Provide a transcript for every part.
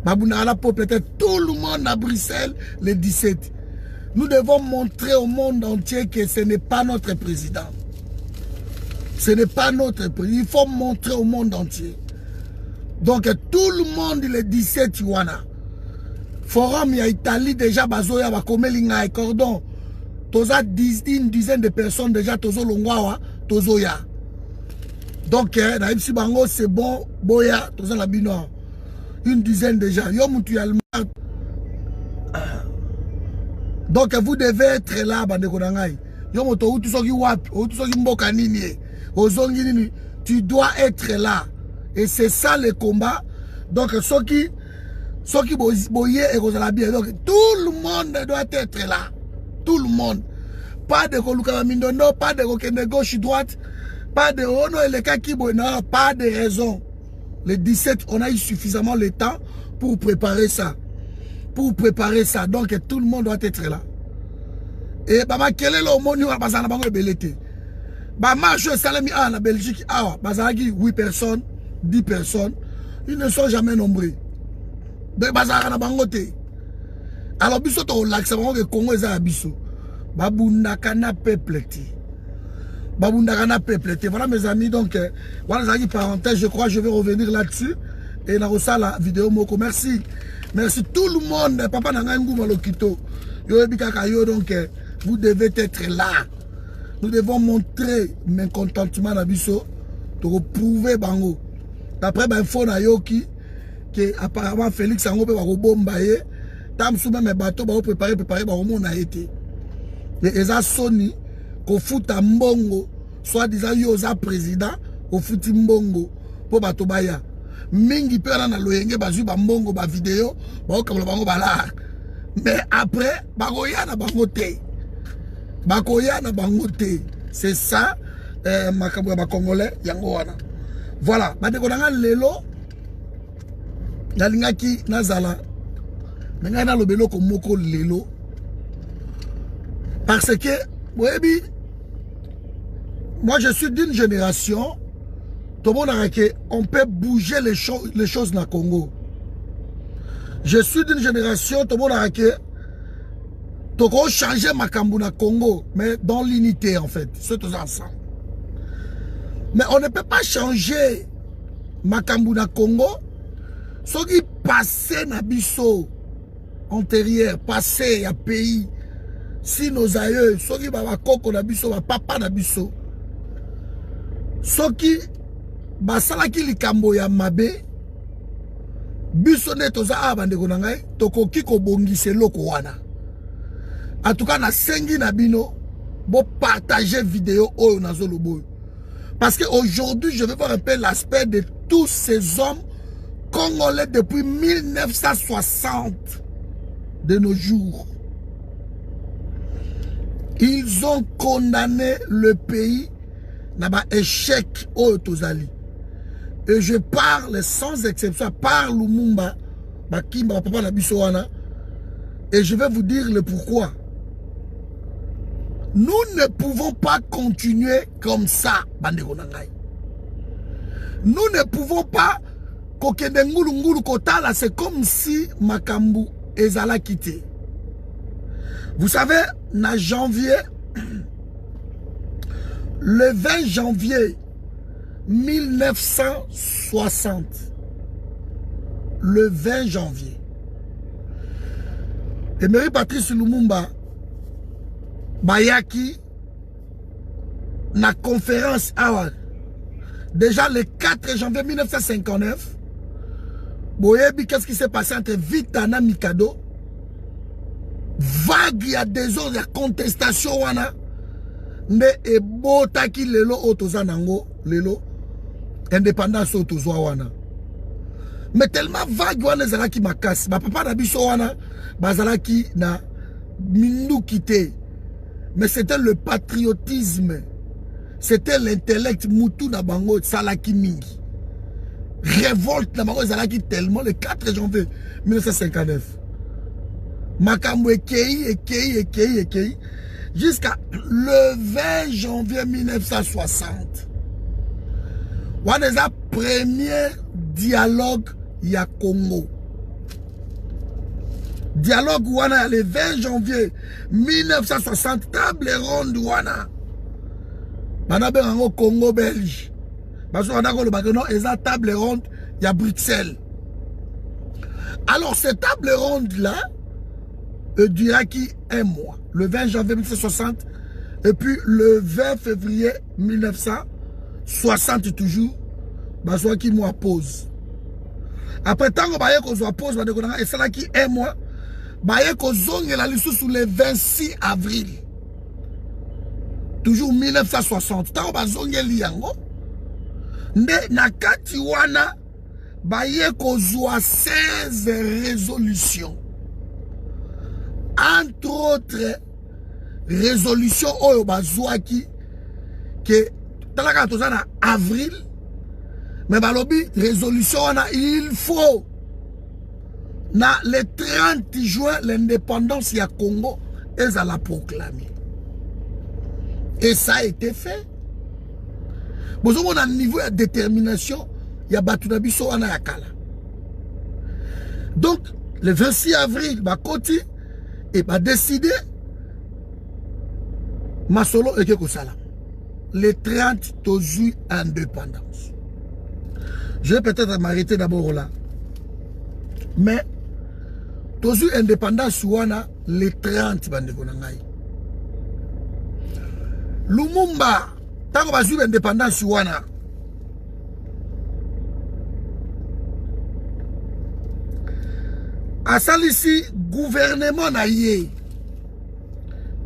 Babuna la peuple était tout le monde à Bruxelles le 17. Nous devons montrer au monde entier que ce n'est pas notre président. Ce n'est pas notre président. Il faut montrer au monde entier. Donc tout le monde le 17 Wana. Forum ya Italie déjà bazoya bakomelinga et cordon. Toza une dizaine de personnes déjà tozo longwa tozoya. Donc si bango c'est bon boya toza la bino. Une dizaine déjà. Yo mutu allemand. Donc vous devez être là bandeko nangai. Yo moto utu soki wapi, utu soki mboka nini. Ozongi nini, tu dois être là. Et c'est ça le combat. Donc soki boye et kozala bien. Donc tout le monde doit être là. Tout le monde. Pas de koluka mindono, pas de kokende gauche droite, pas de ono et le kaki non, pas de raison. Le 17, on a eu suffisamment le temps pour préparer ça. Pour préparer ça. Donc tout le monde doit être là. Et baba quel est le moni wa bazana bango belete. Ba marche salami en Belgique, ah bazaki 8 personnes, 10 personnes, ils ne sont jamais nombreux. De bazara na bango te. Alors biso to l'accès bango Congo za biso. Babunda kana peuple ti. Babunda kana peuple ti. Voilà mes amis, donc voilà zaki parenthèse, je crois que je vais revenir là-dessus et na rosa la vidéo moko. Merci. Merci tout le monde. Papa nanga nguma lokito. Yo bikaka yo, donc vous devez être là. Nous devons montrer mécontentement à biso pour prouver bango. D'après l'info na yoki que apparemment Félix Ango peut bombaye. Tam sou même bateau ba préparer ba mon a été. Et eza soni ko futa mbongo soit disant yo za président au futi mbongo po bato baya. Mingi pe na loyenge bazu ba mbongo ba vidéo ba ko bango bala. Mais après bagoya na bango te. Bakoya na bango te. C'est ça makambo ba congolais yango wana. Voilà, bandeko nanga lelo nalingaki nazala menga na lobelo ko moko lelo parce que webi moi je suis d'une génération tout le monde a que on peut bouger les choses dans le Congo. Je suis d'une génération tout le monde a que tu peux changer makambo na Congo mais dans l'unité en fait, c'est tous ensemble. Mais on ne peut pas changer makambo na Congo ce qui passe na biso antérieur, passé à pays. Si nos aïeux, ce qui va koko na biso, va papa na biso. Ce qui basala ki likambo ya mabe biso ne toza abandeko na ngai tokoki ko bongise loko wana. En tout cas na sengi na bino bo partager vidéo oyo na zolobo. Parce qu'aujourd'hui, je vais voir un peu l'aspect de tous ces hommes congolais depuis 1960 de nos jours. Ils ont condamné le pays dans l'échec au Tozali. Et je parle sans exception, par Lumumba, Bakimba, Papa Nabisoana, et je vais vous dire le pourquoi. Nous ne pouvons pas continuer comme ça, Bandeko Nangai. Nous ne pouvons pas kokende ngulu ngulu kotala, c'est comme si Makambu ezala quitté. Vous savez, en janvier, le 20 janvier 1960, le 20 janvier, Emery Patrice Lumumba Bayaki na conférence awa déjà le 4 janvier 1959 boyebi qu'est-ce qui s'est passé entre Vitana Mikado vague ya des autres ya contestation wana nde ebotaki lelo otoza nango lelo indépendance otozwa wana mais tellement vague wana ezalaki makasi ba papa na biso wana bazalaki na mindu kité. Mais c'était le patriotisme. C'était l'intellect Moutou Nabango Salaki Mingi. Révolte Nabango Salaki tellement le 4 janvier 1959. Makambo Ekei jusqu'à le 20 janvier 1960. On a premier dialogue il y a Congo. Dialogue wana le 20 janvier 1960 table ronde wana. Bana bengo Congo belge. Parce qu'on a le bagano eza table ronde il y a Bruxelles. Alors cette table ronde là dura qui un mois, le 20 janvier 1960 et puis le 20 février 1960 toujours baso qui moi pause. Après tant que baye ko zo pause ba de ko et ça qui un mois baye ko zongela lisusu le 26 avril toujours 1960 tant ba zongeli yango nde nakati wana baye ko zo 16 résolutions. Entre autres résolutions oyo bazwaki que talaka tozana avril mais balobi résolution wana il faut na le 30 juin l'indépendance ya Congo ezala proclamée et ça a été fait. Bon on a un niveau de détermination ya batu na biso wana ya kala. Donc le 26 avril bakoti et pas décidé Masolo et Kekosala. Le 30 tozu indépendance. Je vais peut-être m'arrêter d'abord là. Mais tozu indépendance wana le 30 bande konangai. Lumumba tango bazu indépendance wana. Asalisi gouvernement na ye.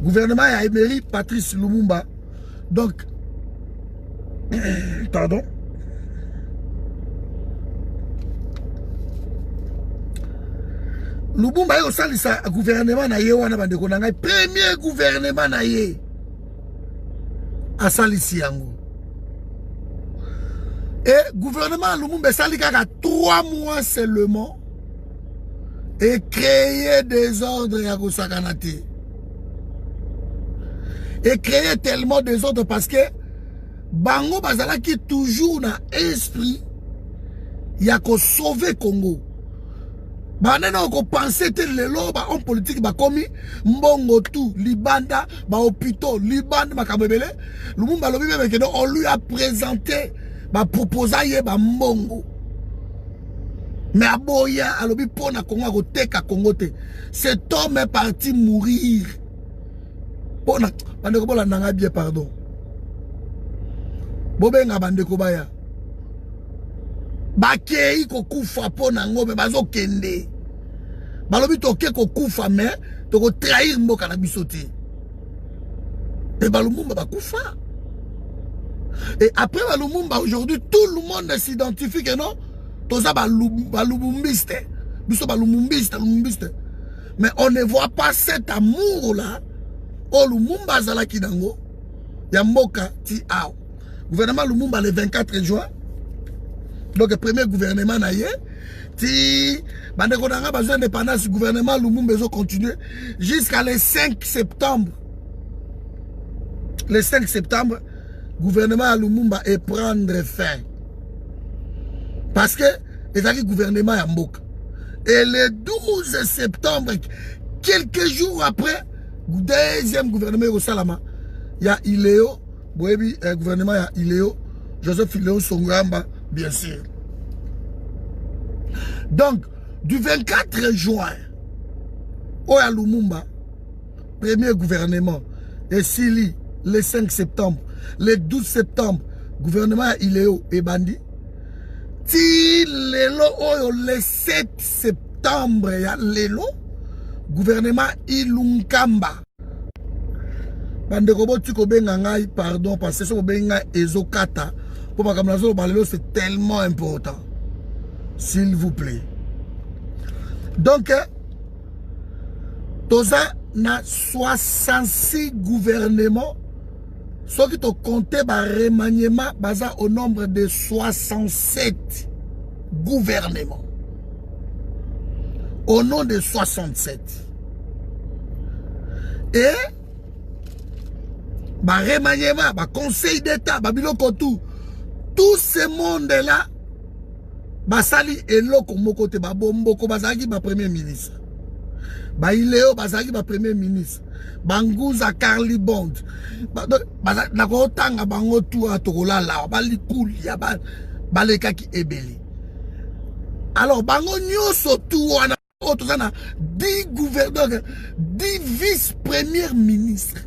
Gouvernement a éméré Patrice Lumumba. Donc, pardon. Lumumba a aussi un gouvernement na ye wana bande konanga premier gouvernement na ye. Asalisi yango. Et gouvernement Lumumba sali kaka 3 mois seulement et créer des ordres ya kosakanate. Et créer tellement des ordres parce que bango bazala qui toujours na esprit ya ko sauver Congo. Banana ko penser tel lelo ba en politique ba komi mbongo tout libanda ba hôpitaux libanda makabebele Lumumba lobi même que on lui a présenté ba proposer ba mbongo. Mais aboya alobi pona Congo ko teka Congo te. Cet homme est parti mourir. Pona bandeko bola nanga bien pardon. Bobenga bandeko baya. Bakei ko kufa pona ngombe bazo kende. Balobi toke ko kufa mais to ko trahir mboka na biso te. Et Balumumba ba kufa. Et après Balumumba aujourd'hui tout le monde s'identifie que non toza balumumbiste. Biso balumumbiste. Mais on ne voit pas cet amour là. Oh Lumumba zala kidango. Yamboka ti ao. Gouvernement Lumumba le 24 juin. Donc le premier gouvernement naïe. Ti bande konanga besoin d'indépendance gouvernement Lumumba besoin continuer jusqu'à le 5 septembre. Le 5 septembre gouvernement Lumumba est prendre fin. Parce que il a dit gouvernement Yamboka. Et le 12 septembre quelques jours après deuxième gouvernement au Salama, il y a Iléo, Boebi, gouvernement il y a Iléo, Joseph Iléo Songamba, bien sûr. Donc, du 24 juin, au Lumumba, premier gouvernement, et Sili, le 5 septembre, le 12 septembre, gouvernement Iléo et Bandi, ti lelo, le 7 septembre, il y a Lelo, gouvernement Ilunkamba. Bandeko botiko benga ngai pardon parce que so benga ezokata pour ma kamnazo balelo c'est tellement important. S'il vous plaît. Donc toza na 66 gouvernements ceux qui te compté ba remaniement baza au nombre de 67 gouvernements. Au nom de 67. Et bah remaniement, bah conseil d'État, bah biloko tout ce monde-là, basali eloko moko te babomboko bazalaki ba premier ministre baileo bazalaki ba premier ministre banguza Carly Bond nako tanga bango tu atokolala balikuli ya balekaki ebele. Alors bango nyoso tu wana otozana 10 gouverneurs 10 vice-premier ministres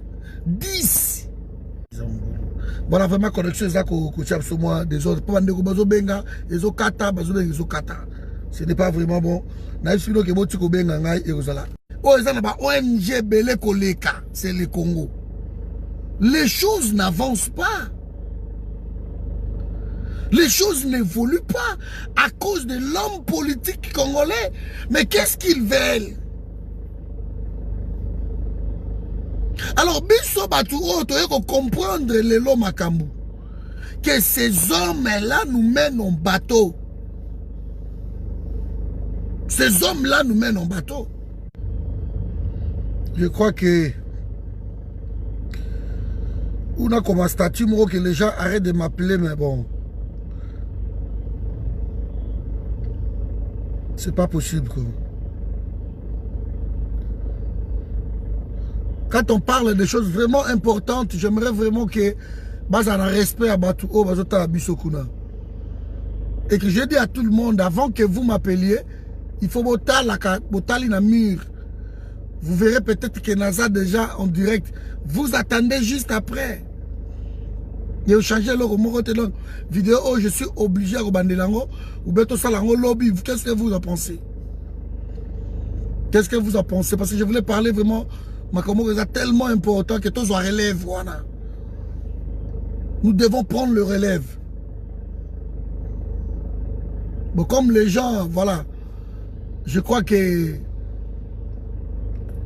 10. Voilà vraiment connexion ça que tu as sur moi des autres pour bande ko bazo benga ezo kata bazo benga ezo kata. Ce n'est pas vraiment bon. Na filo ke boti ko benga ngai ekozala. O ezana ba ONG belé koleka, c'est le Congo. Les choses n'avancent pas. Les choses n'évoluent pas à cause de l'homme politique congolais. Mais qu'est-ce qu'ils veulent? Alors, biso batu oyo comprendre le lo makambu que ces hommes-là nous mènent en bateau. Ces hommes-là nous mènent en bateau. Je crois que on a comme un statut que les gens arrêtent de m'appeler, mais bon. C'est pas possible. Quoi. Quand on parle de choses vraiment importantes, j'aimerais vraiment que bas en respect à Batu O Bazota Bisokuna. Et que je dis à tout le monde, avant que vous m'appeliez, il faut botali na mur. Vous verrez peut-être que Naza déjà en direct. Vous attendez juste après. Et vous changez le vidéo, oh, je suis obligé à rebander l'ango. Ou bien tout ça l'ango lobby. Qu'est-ce que vous en pensez? Qu'est-ce que vous en pensez? Parce que je voulais parler vraiment. Ma Congo est tellement important que tous on relève. Voilà. Nous devons prendre le relève. Bon, comme les gens, voilà. Je crois que...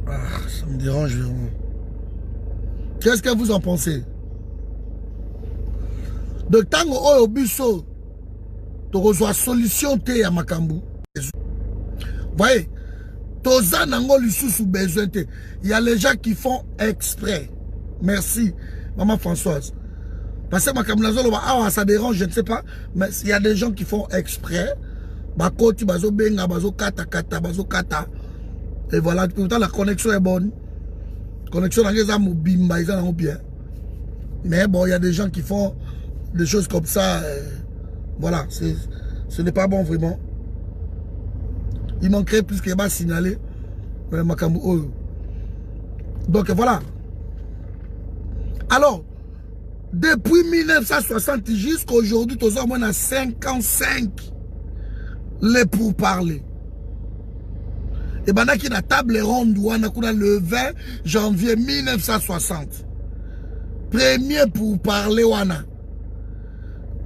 Ah, ça me dérange vraiment. Qu'est-ce que vous en pensez? De tango oyo biso to reçoit solution te ya makambu. Voyez, toza nango lisusu besoin te. Il y a les gens qui font exprès. Merci, maman Françoise. Parce que makambu nazolo ba ça dérange, je ne sais pas, mais il y a des gens qui font exprès. Bakoti bazo benga bazo kata kata bazo kata. Et voilà, pourtant la connexion est bonne. Connexion dans les âmes bimba, ils ont bien. Mais bon, il y a des gens qui font des choses comme ça. Voilà, ce n'est pas bon vraiment. Il manquerait plus qu'il va signaler. Donc voilà. Alors, depuis 1960 jusqu'à aujourd'hui, tous au moins à 55 les pourparlers. Et pendant qu'il y a une table ronde le 20 janvier 1960. Premier pourparler wana.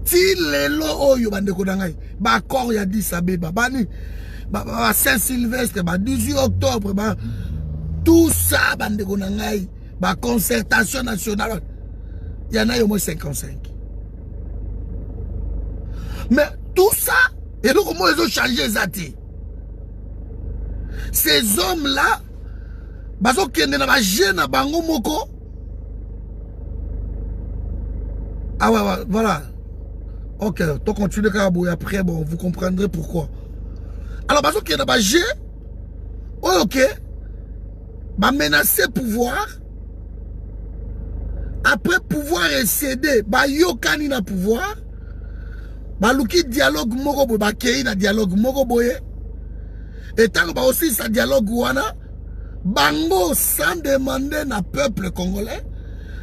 Ti lelo oyo bandeko nangai. Ba accord ya 10 Abeba. Bani. Ba Saint-Sylvestre. Ba 18 octobre. Ba. Tout ça bandeko nangai. Ba concertation nationale. Il y en a au moins 55. Mais tout ça. Et donc comment ils ont changé Zati. Ces hommes-là, bazo kende na ba jeune bango moko. Ah ouais, voilà. Ok, tu continues et après, bon, vous comprendrez pourquoi. Alors, bazo kende na ba jeune, ok, ba menacer pouvoir. Après pouvoir est cédé, ba yokani na pouvoir. Ba luki dialogue moko boye, ba kei na dialogue moko boye. Et tant que aussi ça dialogue wana, bango sans demander na peuple congolais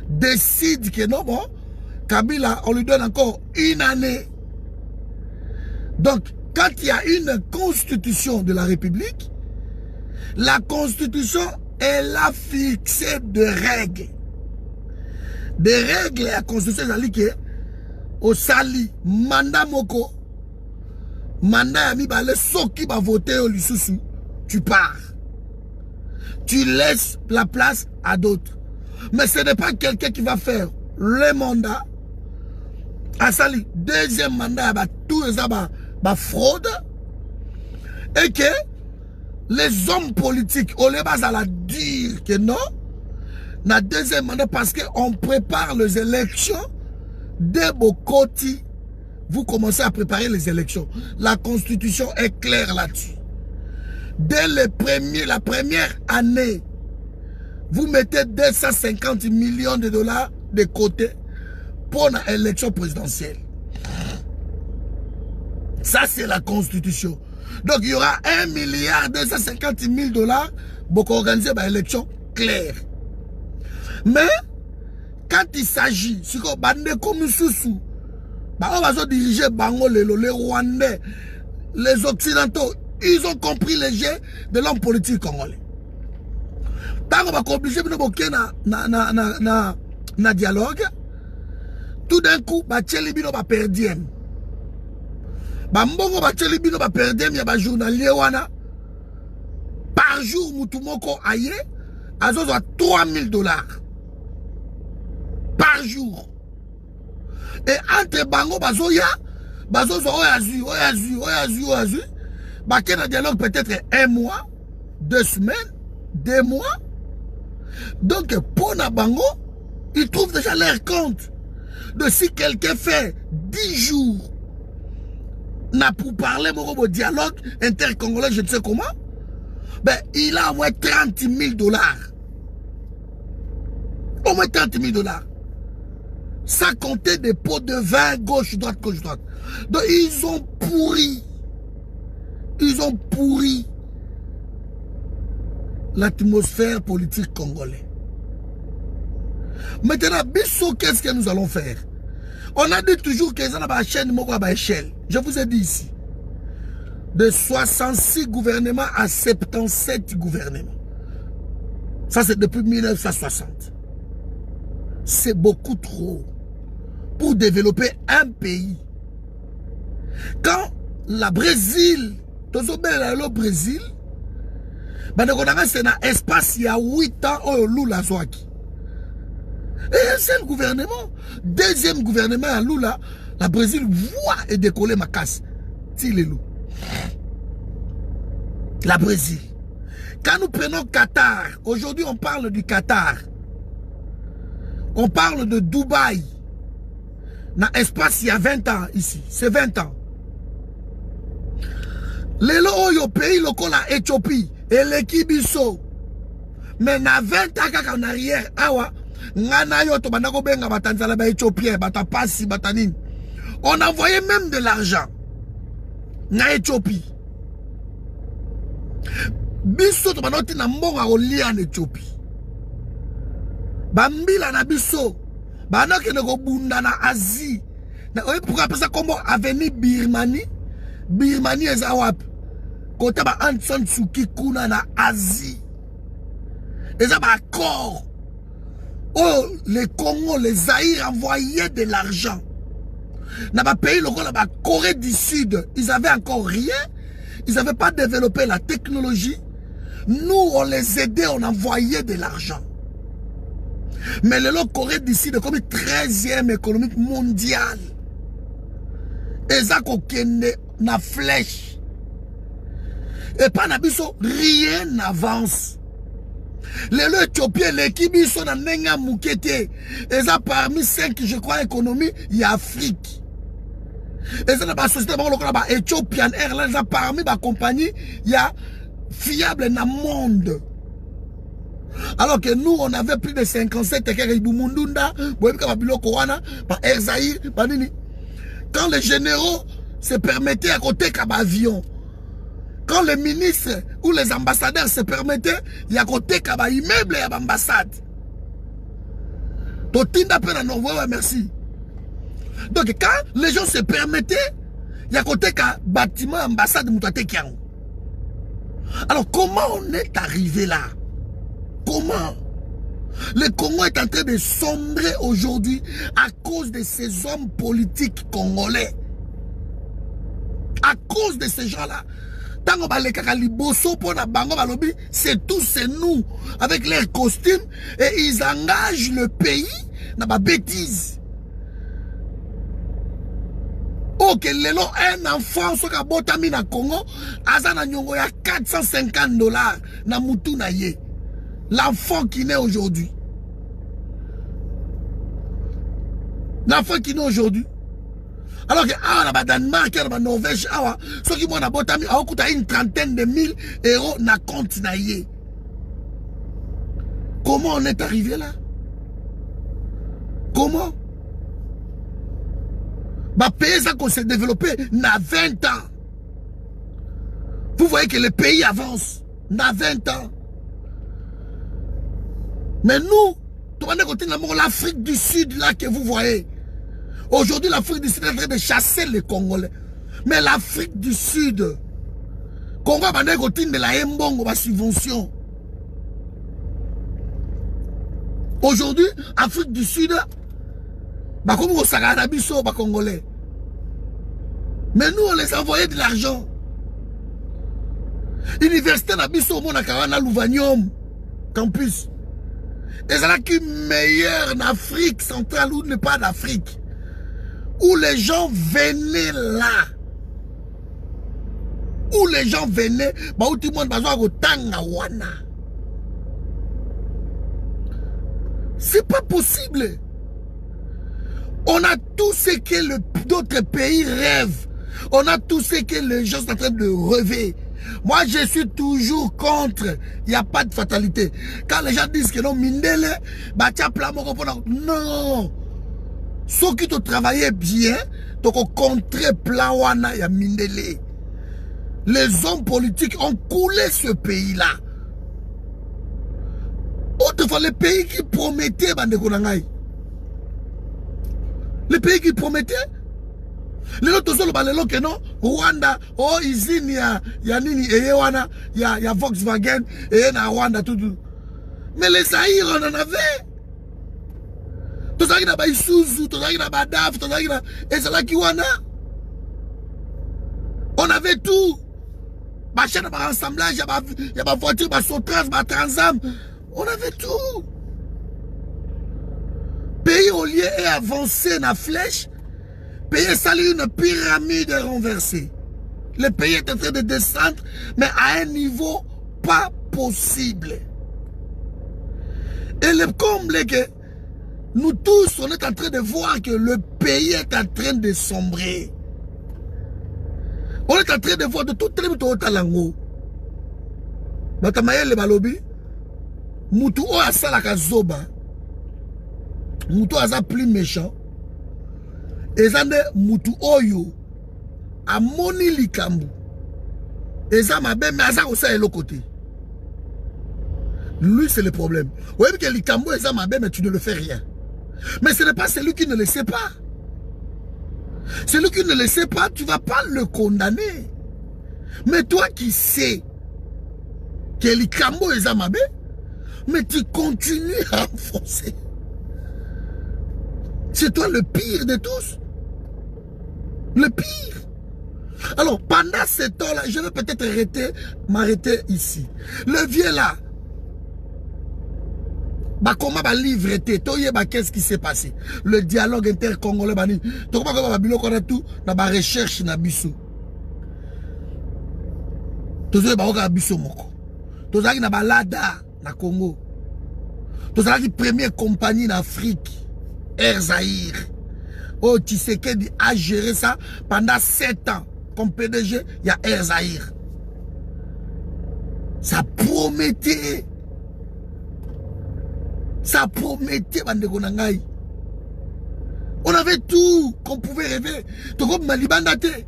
décide que non bon, Kabila on lui donne encore une année. Donc quand il y a une constitution de la République, la constitution elle a fixé des règles. Des règles à la constitution c'est que au sali mandat moko mandat ami balé soki va voter au lisusu, tu pars. Tu laisses la place à d'autres. Mais ce n'est pas quelqu'un qui va faire le mandat. À sali deuxième mandat bah tout ça bah fraude et que les hommes politiques on les base à la dire que non na deuxième mandat parce que on prépare les élections de Bokoti vous commencez à préparer les élections. La constitution est claire là-dessus. Dès la première année, vous mettez 250 millions de dollars de côté pour l'élection présidentielle. Ça, c'est la constitution. Donc, il y aura 1 milliard 250 000 dollars pour organiser une élection claire. Mais, quand il s'agit, si on bande comme Soussou, on va diriger Bango, les Rwandais, les Occidentaux, ils ont compris les jeux de l'homme politique congolais. Tant qu'on va obliger na dialogue, tout d'un coup, Tchelibino va perdre. Mbongo Tchelibino va perdre, il y a un journalier wana. Par jour, Moutoumoko aye, a 3 000 dollars. Par jour. Et entre Bango, Bazoya, Oyazu, Bakena dialogue peut-être 1 mois, 2 semaines, 2 mois. Donc, pour Bango, ils trouvent déjà leur compte. De si quelqu'un fait 10 jours, n'a pour parler au dialogue intercongolais, je ne sais comment, ben, il a au moins 30 000 dollars. Au moins 30 000 dollars. Ça comptait des pots de vin gauche, droite, gauche, droite. Donc, ils ont pourri. Ils ont pourri l'atmosphère politique congolaise. Maintenant, Bissot, qu'est-ce que nous allons faire? On a dit toujours qu'ils ont la chaîne, échelle. Je vous ai dit ici. De 66 gouvernements à 77 gouvernements. Ça, c'est depuis 1960. C'est beaucoup trop pour développer un pays. Quand la Brésil, le Brésil, c'est un espace il y a 8 ans, au Lula Zouaki. Et un seul gouvernement, deuxième gouvernement à Lula, la Brésil voit et décoller ma casse. La Brésil. Quand nous prenons Qatar, aujourd'hui on parle du Qatar. On parle de Dubaï. Dans l'espace il y a 20 ans ici. C'est 20 ans. Les lois au pays local la Éthiopie et l'équipe Bissot. Mais dans 20 ans en arrière, on envoyait même de l'argent en Éthiopie. Bissot banoti na mbonga kolia en Éthiopie. Bambila na biso banaki ne ko bunda na Asie. Na oye pourquoi ça comme avenue Birmanie. Birmanie eza wapi? Côté ba Anson Suki kuna na Asie. Eza ba accord. Oh, les Congo, les Zaïre envoyaient de l'argent. Dans le pays, la Corée du Sud, ils n'avaient encore rien. Ils n'avaient pas développé la technologie. Nous, on les aidait, on envoyait de l'argent. Mais la Corée du Sud est comme 13e économique mondiale. Et ça, na flèche. Et pas n'abisso, rien n'avance. Les Éthiopiens, l'équipe, ils sont dans Nenga Moukete. Ils ont parmi 5, je crois, économies, il y a Afrique. Et ça, dans la société, Ethiopian Airlines, parmi la compagnie, il y a fiable dans le monde. Alors que nous, on avait plus de 57 quand les généraux se permettaient à côté d'un avion, quand les ministres ou les ambassadeurs se permettaient, il y a côté d'un immeuble et d'ambassade. Merci. Donc quand les gens se permettaient, il y a côté d'un bâtiment ambassade. Alors comment on est arrivé là? Comment? Le Congo est en train de sombrer aujourd'hui à cause de ces hommes politiques congolais. À cause de ces gens-là. C'est tous, c'est nous, avec leurs costumes, et ils engagent le pays dans ma bêtise. Ok, un enfant, ce qu'a botami na Congo, azana nyongo ya 450 dollars na mutu na ye. L'enfant qui naît aujourd'hui. L'enfant qui naît aujourd'hui. Alors que ah, Danemark, Norvège, ceux qui m'ont abotami, une trentaine de mille euros na compte naïe. Comment on est arrivé là? Comment? Bah, pays ça qu'on s'est développé na 20 ans. Vous voyez que le pays avance na 20 ans. Mais nous, l'Afrique du Sud là que vous voyez. Aujourd'hui, l'Afrique du Sud est en train de chasser les Congolais. Mais l'Afrique du Sud, Congo a de la Mbongo, la subvention. Aujourd'hui, Afrique du Sud, bah comme au Sagarabiso, bah Congolais. Mais nous, on les envoyait de l'argent. Université Nabiso, mon Akarana Louvanium, campus. Et c'est là qui est meilleur en Afrique centrale ou n'est pas d'Afrique. Où les gens venaient là. Où les gens venaient, bah où tout le monde va au Tangawana. C'est pas possible. On a tout ce que d'autres pays rêvent. On a tout ce que les gens sont en train de rêver. Moi, je suis toujours contre. Il n'y a pas de fatalité. Quand les gens disent que non, Mindele, non. Ceux qui te travaillaient bien, tu as contré Plawana et Mindele. Les hommes politiques ont coulé ce pays-là. Autrefois, les pays qui promettaient, les pays qui promettaient, les autres sont le non, Rwanda, oh, Izine, il y a Nini, il y a Volkswagen, et il y a Rwanda, tout. Mais les Zaïre, on en avait. Tout ça, il y a Isuzu, tout ça, il y a DAF, tout ça, il y a. Et c'est là qu'il y a. On avait tout. Ma chaîne, ma rassemblage, il y a ma voiture, ma Sotras, ma Transam. On avait tout. Pays au lieu est avancé dans la flèche. Pays salut une pyramide renversée. Le pays est en train de descendre, mais à un niveau pas possible. Et le comble est que nous tous, on est en train de voir que le pays est en train de sombrer. On est en train de voir de tout le monde au talango. Batamaye le balobi. Moutou o asalaka zoba. Moutou aza plus méchant. Ezande Moutou oyo amoni likambu. Eza mabe mais aza osa l'autre côté. Lui c'est le problème. Oui que likambu eza mabe mais tu ne le fais rien. Mais ce n'est pas celui qui ne le sait pas. Celui qui ne le sait pas, tu ne vas pas le condamner. Mais toi qui sais que likambu eza mabe, mais tu continues à enfoncer. C'est toi le pire de tous. Le pire. Alors, pendant ce temps-là, je vais peut-être m'arrêter ici. Le vieux là, bah comment va livrer qu'est-ce qui s'est passé? Le dialogue intercongolais, bah tout, dans la recherche na biso. Tout ça, bah biso moko. Tout ça, na balada na Congo. Tout ça, la première compagnie d'Afrique, Air Zaïre. Oh, Tshisekedi a géré ça pendant 7 ans. Comme PDG, il y a Air Zaïre. Ça promettait. Ça promettait, Bandekonangaï. On avait tout qu'on pouvait rêver. Tout comme Malibandate.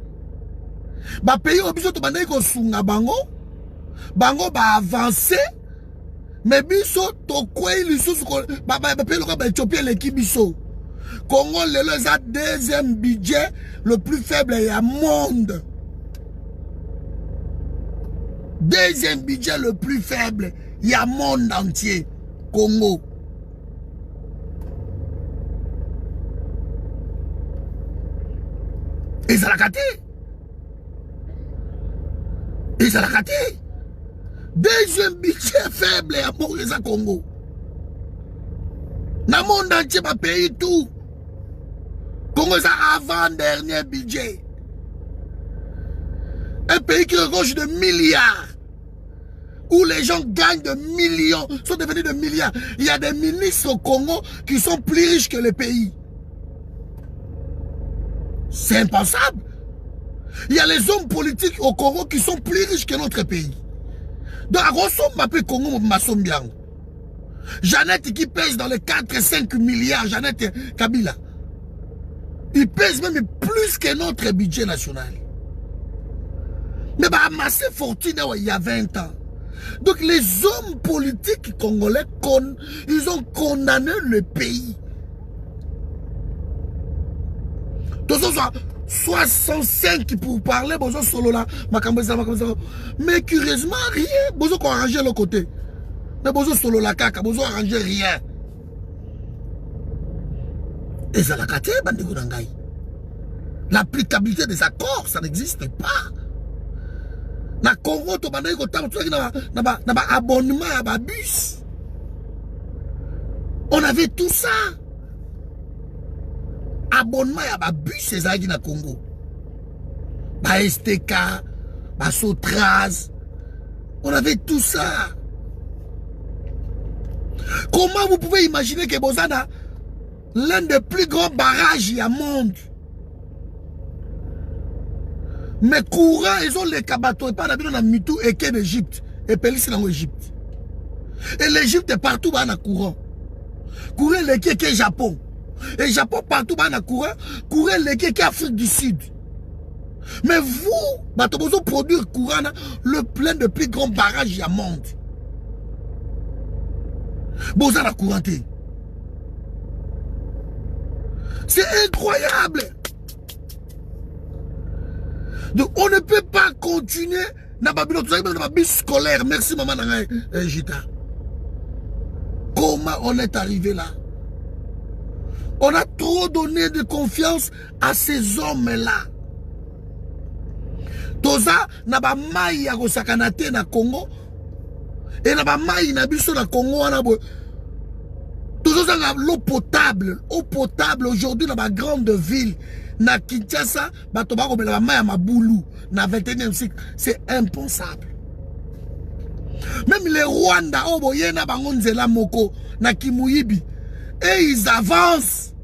Bah, pays au biso, to bandai ko sunga bango. Bango ba avancé. Mais biso, to kwe lisusu ko ba pays le ba Éthiopie l'équipe biso. Congo le a deuxième budget le plus faible au monde. Deuxième budget le plus faible il y a monde entier. Congo. Et ça l'a caté. Et ça l'a caté. Deuxième budget faible à Moïse Congo. Dans le monde entier, ma pays tout. Congo, c'est avant-dernier budget. Un pays qui regorge de milliards. Où les gens gagnent de millions, sont devenus de milliards. Il y a des ministres au Congo qui sont plus riches que le pays. C'est impensable. Il y a les hommes politiques au Congo qui sont plus riches que notre pays. Donc, à Rosso, m'appelle Congo, Massombiang. Jeannette qui pèse dans les 4-5 milliards, Jeannette Kabila. Il pèse même plus que notre budget national. Mais bah, amassé fortune il y a 20 ans. Donc les hommes politiques congolais, ils ont condamné le pays. Donc 65 pour parler, bon, solo là, mais curieusement, rien. Bozo qu'on arranger le côté. Mais bozo solo la caca, bozo arranger rien. Et ça l'a caté, Bandeko Nangai. L'applicabilité des accords, ça n'existe pas. Na Congo, to Bandeko Tam, tu as abonnement à bus. On avait tout ça. Abonnement à bus, c'est ça qui na Congo. Ba STK, ba Sotraz. On avait tout ça. Comment vous pouvez imaginer que Bozana, l'un des plus grands barrages du monde, mais courant, ils ont les kabato et pas d'habitude dans Mitou et qu'en Égypte. Et Pélis dans l'Égypte. Et l'Égypte est partout dans le courant. Courant les qui est Japon. Et Japon partout dans le courant. Courant les qui est Afrique du Sud. Mais vous, vous avez produire courant le plein de plus grands barrages du monde. Vous avez la couranté. C'est incroyable. Donc on ne peut pas continuer dans la bus scolaire. Merci maman Gita. Comment on est arrivé là? On a trop donné de confiance à ces hommes-là. Toza na ba mai ya kosakanate na Congo et na ba mai na biso na Congo wana bo. Toza na l'eau potable aujourd'hui dans ma grande ville. Na Kinshasa, bato ba komela ba mai ya mabulu na 21e siècle, c'est impensable. Même les Rwanda o boyena bango nzela moko na Kimuyibi et ils avancent.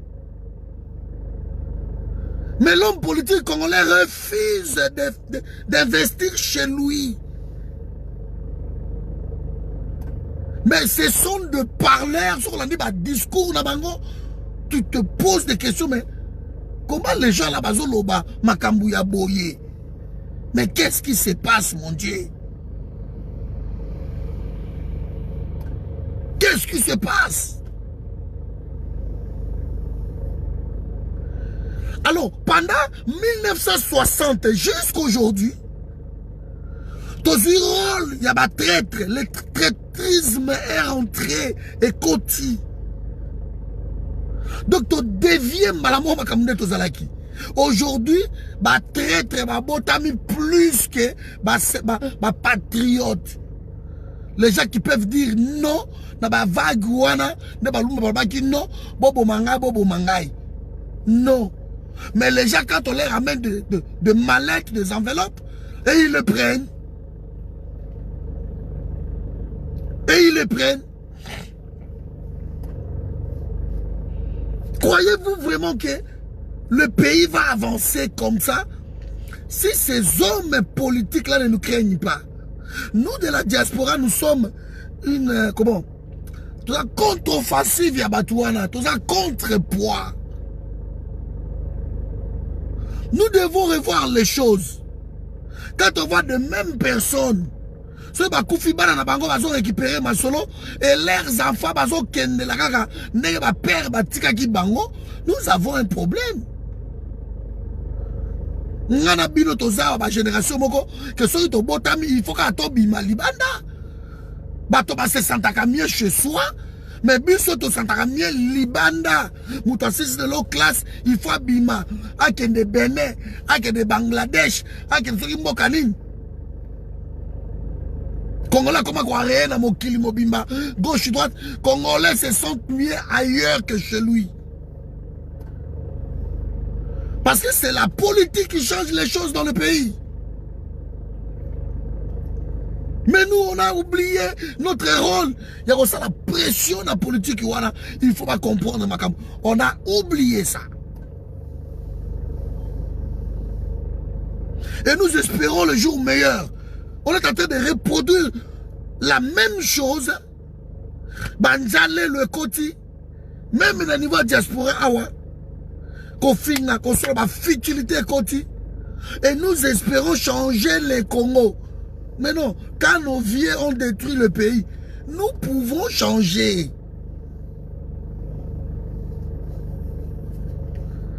Mais l'homme politique congolais refuse d'investir chez lui. Mais ce sont de parleurs sur le discours na bango. Tu te poses des questions, mais comment les gens là-bas loba makambouya boye? Mais qu'est-ce qui se passe, mon Dieu? Qu'est-ce qui se passe? Alors, pendant 1960 jusqu'aujourd'hui, il y a des traîtres, le traîtrisme est rentré et côté. Donc, tu deviens malamou makamune tozalaki. Aujourd'hui, bah traître, bah botami plus que bah patriote. Les gens qui peuvent dire non, na ba vague wana, na ba lumba ba ki non, bobo mangai. Non. Mais les gens, quand on leur ramène de mallettes, des enveloppes, et ils le prennent. Et ils le prennent. Croyez-vous vraiment que le pays va avancer comme ça si ces hommes politiques-là ne nous craignent pas? Nous, de la diaspora, nous sommes une... comment? Tout ça contre-offensive, Yabatouana. Tout ça contre-poids. Nous devons revoir les choses. Quand on voit de mêmes personnes, ceux qui ont récupéré ma solo et leurs enfants, nous avons un problème. Nous avons une génération que ceux qui ont il faut qu'on bima libanda. Bato ba se sentaka mieux chez soi. Mais biso to sentaka mieux libanda. Moutassis de l'eau classe, il faut bima. Aken de Bénin, aken de Bangladesh, aken de Mbokanine. Congolais, comment quoi rien à Mokili Mobimba, gauche, droite, Congolais se sentent mieux ailleurs que chez lui. Parce que c'est la politique qui change les choses dans le pays. Mais nous, on a oublié notre rôle. Il y a aussi la pression de la politique. Il ne faut pas comprendre. On a oublié ça. Et nous espérons le jour meilleur. On est en train de reproduire la même chose. Banjale le Koti. Même au niveau diaspora, awa. Kofinga, qu'on soit la futilité Koti. Et nous espérons changer les Congo. Mais non, quand nos vieux ont détruit le pays, nous pouvons changer.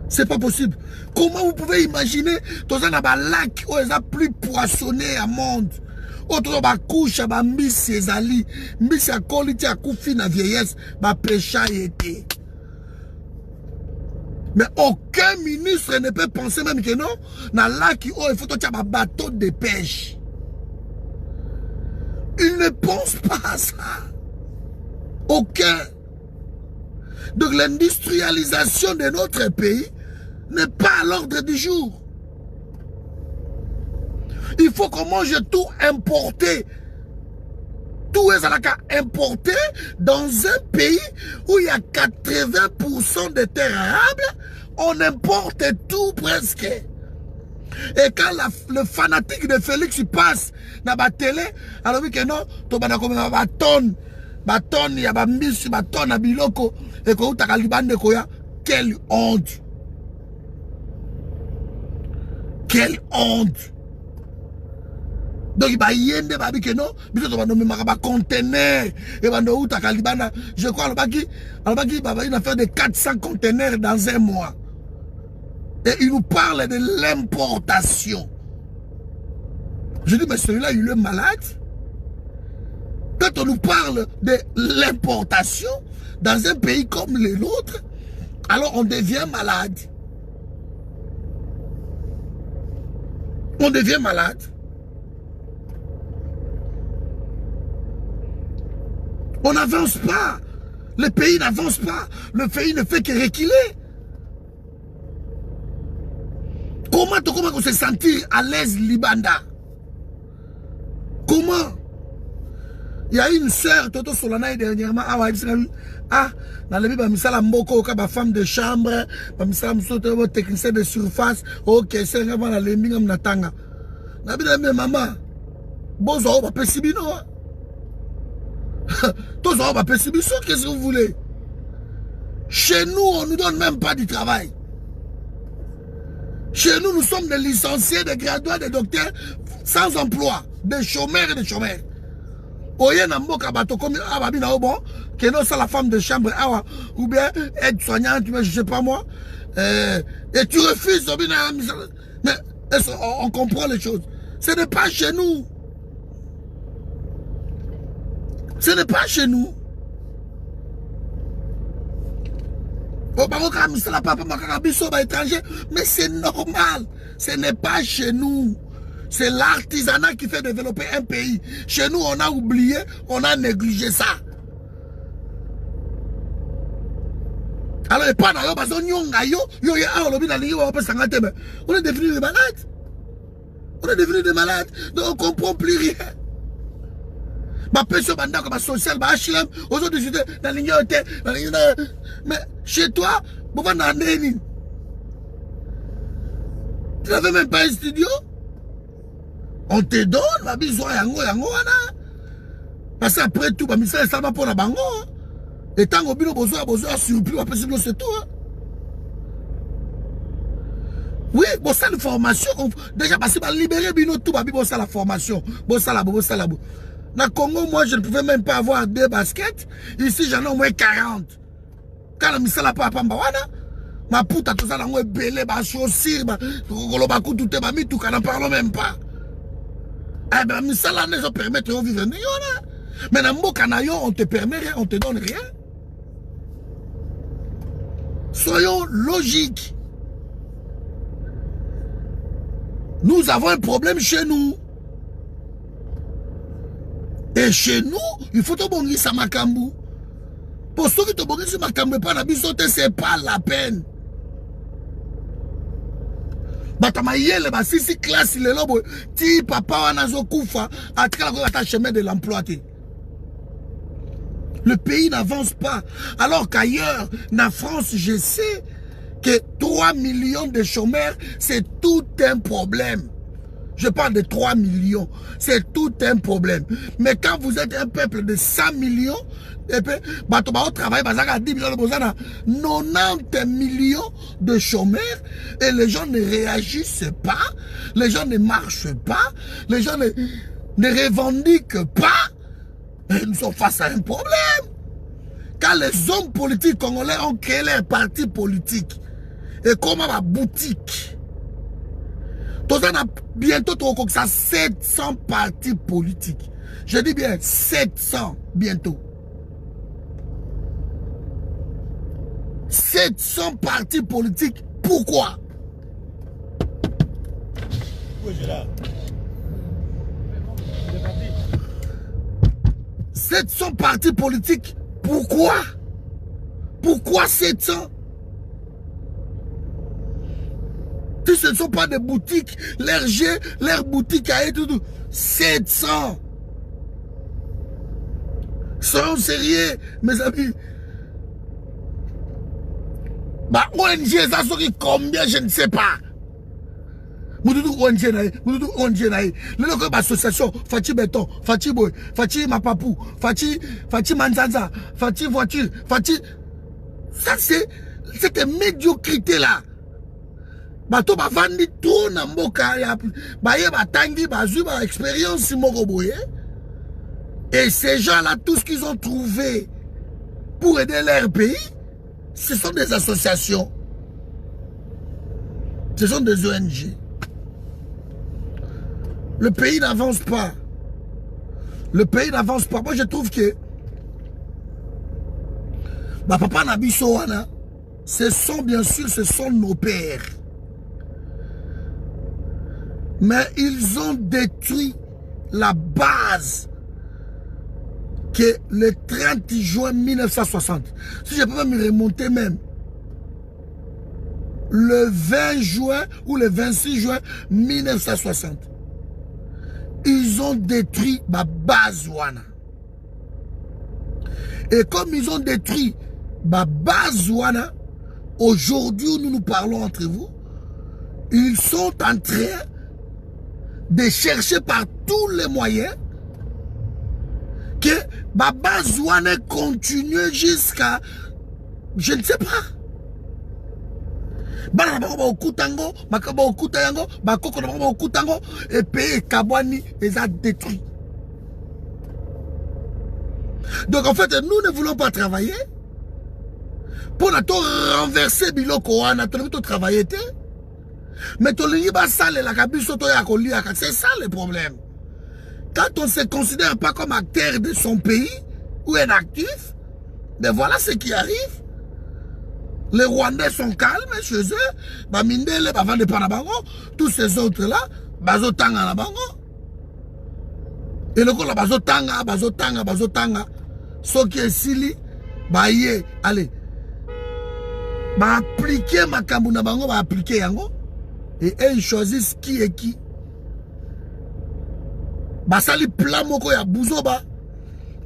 C'est pas possible. Comment vous pouvez imaginer tous un lac où ils ont plus poissonné à monde? Autre ba couche ba miss ezali, miss a qualité à koufi na vieillesse, ba pécha été. Mais aucun ministre ne peut penser même que non, na lac où il faut qu'il y ait un bateau de pêche. Il ne pense pas à ça. Aucun. Donc l'industrialisation de notre pays n'est pas à l'ordre du jour. Il faut qu'on mange tout importé. Tout est importé dans un pays où il y a 80% de terres arables. On importe tout presque. Et quand le fanatique de Félix passe dans la télé, alors oui que non, tu vas comme un tonne, il y a un mis, un tonne à biloko, et que tu as Liban de Koya, quelle honte! Quelle honte! Donc il va y avoir des que non, mais tu vas nommer un conteneur, et où tu as Liban, je crois, il va y faire de 400 conteneurs dans un mois. Et il nous parle de l'importation. Je dis, mais celui-là, il est malade. Quand on nous parle de l'importation dans un pays comme les nôtres, alors on devient malade. On devient malade. On n'avance pas. Le pays n'avance pas. Le pays ne fait que reculer. Comment on se sentir à l'aise Libanda? Comment? Il y a une sœur, Toto Solana, dernièrement, dans le Bible, il y a une femme de chambre, un technicien de surface, ok, c'est un peu de lembing, natanga. Mais maman, bozo, pas pessibino. Tozo, pas pessibino, qu'est-ce que vous voulez? Chez nous, on ne nous donne même pas du travail. Chez nous, nous sommes des licenciés, des gradués, des docteurs sans emploi, des chômeurs et des chômeurs. Oye Namboka bato comme Ababina Obon, que non, c'est la femme de chambre, ou bien aide-soignante, je sais pas moi, et tu refuses, mais on comprend les choses. Ce n'est pas chez nous. Ce n'est pas chez nous. Mais c'est normal. Ce n'est pas chez nous. C'est l'artisanat qui fait développer un pays. Chez nous, on a oublié, on a négligé ça. Alors, et pas d'ailleurs, parce qu'on est devenus des malades. On est devenus des malades. Donc, on ne comprend plus rien. Ma pension comme social, ma HLM, aujourd'hui, dans l'ignorité. Mais chez toi, tu n'avais même pas un studio. On te donne, ma besoin yango. Parce qu'après tout, ma mission est seulement pour la bango. Et tant que vous besoin surplus, c'est tout. Oui, bon, ça la formation. Déjà, parce que libérer bino tout, bon, ça la formation. Bon, ça la. Dans le Congo, moi, je ne pouvais même pas avoir 2 baskets. Ici, j'en ai au moins 40. Quand la mission n'a pas à ma puta, tout ça, on est belé, ma chaussure, tout, n'en parlons même pas. Eh bien, mais ça, là, ne permet de vivre. Mais dans le Canaillon, on te permet rien, on te donne rien. Soyons logiques. Nous avons un problème chez nous. Et chez nous, il faut que ça makambu. Pour ceux qui te bongi makambu pas la bisote, c'est pas la peine. Batamaïele, si classe le lobo, ti papa wanazo kufa, à chemin de l'emploi. Le pays n'avance pas. Alors qu'ailleurs, en France, je sais que 3 millions de chômeurs, c'est tout un problème. Je parle de 3 millions. C'est tout un problème. Mais quand vous êtes un peuple de 100 millions, et puis, au travail, 10 millions de 90 millions de chômeurs, et les gens ne réagissent pas, les gens ne marchent pas, les gens ne revendiquent pas. Et nous sommes face à un problème. Quand les hommes politiques congolais ont créé leur parti politique, et comment ma boutique, bientôt ça 700 partis politiques. Je dis bien 700 bientôt. 700 partis politiques. Pourquoi? Oui, j'ai là. 700 partis politiques. Pourquoi? Pourquoi 700? Si ce ne sont pas des boutiques, leur boutique a été tout. 700. Soyons sérieux, mes amis. Bah, ONG, ça serait combien, je ne sais pas. Moudou ONG naï, le association, Fati Béton, Fati Boy, Fati Mapapou, Fati Manzanza, Fati Voiture, Fati. Ça, c'est cette médiocrité-là. Bato ba vandi trop na mboka ya ba ye ba tangi ba zu ba expérience moko boye. Et ces gens-là, tout ce qu'ils ont trouvé pour aider leur pays, ce sont des associations. Ce sont des ONG. Le pays n'avance pas. Le pays n'avance pas. Moi, je trouve que bah, papa Nabiso wana, ce sont bien sûr, ce sont nos pères. Mais ils ont détruit la base que le 30 juin 1960, si je peux me remonter même, le 20 juin ou le 26 juin 1960, ils ont détruit ma base wana. Et comme ils ont détruit ma base wana, aujourd'hui où nous parlons entre vous, ils sont en train de chercher par tous les moyens que ma base wana continue jusqu'à, je ne sais pas. Et pays Kabwani les a détruits. Donc en fait, nous ne voulons pas travailler pour nous renverser biloko wana, nous travailler. Mais c'est ça le problème. Quand on ne se considère pas comme acteur de son pays ou un actif, mais voilà ce qui arrive. Les Rwandais sont calmes chez eux. Bamindele, Bavande Panabango, tous ces autres-là, Bazotanga Nabango. Et le coup, Bazotanga. Ce qui est sili, Baye, allez. Appliquer Makambu Nabango, appliquer Yango. Et ils choisissent qui est qui. Basali plan moko ya Bouzoba.